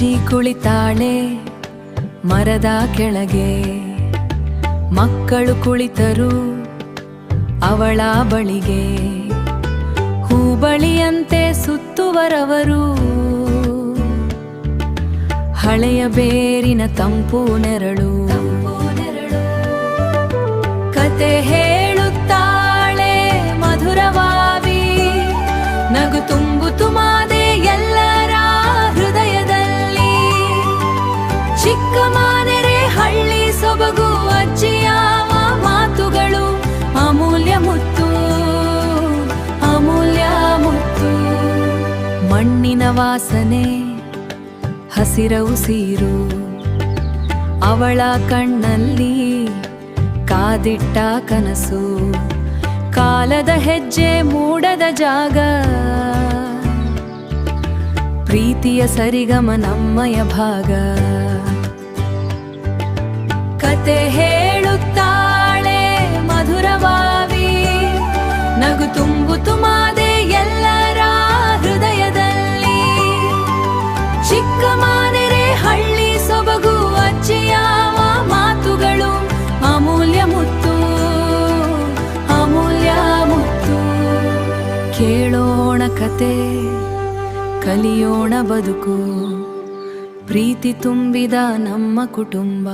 ಅಜ್ಜಿ ಕುಳಿತಾಳೆ ಮರದ ಕೆಳಗೆ, ಮಕ್ಕಳು ಕುಳಿತರು ಅವಳ ಬಳಿಗೆ. ಹೂಬಳಿಯಂತೆ ಸುತ್ತುವರವರು, ಹಳೆಯ ಬೇರಿನ ತಂಪು ನೆರಳು. ಕತೆ ಹೇಳುತ್ತಾಳೆ ಮಧುರವಾವಿ, ನಗು ತುಂಬುತುಮಾದೆ ಎಲ್ಲರ ಹೃದಯದಲ್ಲಿ. ಚಿಕ್ಕ ಮಾನೆರೆ ಹಳ್ಳಿ ಸೊಬಗು, ಅಜ್ಜಿಯ ಮಾತುಗಳು ಅಮೂಲ್ಯ ಮುತ್ತು, ಅಮೂಲ್ಯ ಮುತ್ತು. ಮಣ್ಣಿನ ವಾಸನೆ, ಹಸಿರ ಉಸಿರು, ಅವಳ ಕಣ್ಣಲ್ಲಿ ಕಾದಿಟ್ಟ ಕನಸು. ಕಾಲದ ಹೆಜ್ಜೆ ಮೂಡದ ಜಾಗ, ಪ್ರೀತಿಯ ಸರಿಗಮ ನಮ್ಮಯ ಭಾಗ. ಕತೆ ಹೇಳುತ್ತಾಳೆ ಮಧುರವಾವಿ, ನಗು ತುಂಬುತುಮಾದೆ ಎಲ್ಲರ ಹೃದಯದಲ್ಲಿ. ಚಿಕ್ಕ ಮಾನೆರೆ ಹಳ್ಳಿ ಸೊಬಗು, ಅಜ್ಜಿಯ ಮಾತುಗಳು ಅಮೂಲ್ಯ ಮುತ್ತು, ಅಮೂಲ್ಯ ಮುತ್ತು. ಕೇಳೋಣ ಕತೆ, ಕಲಿಯೋಣ ಬದುಕು, ಪ್ರೀತಿ ತುಂಬಿದ ನಮ್ಮ ಕುಟುಂಬ.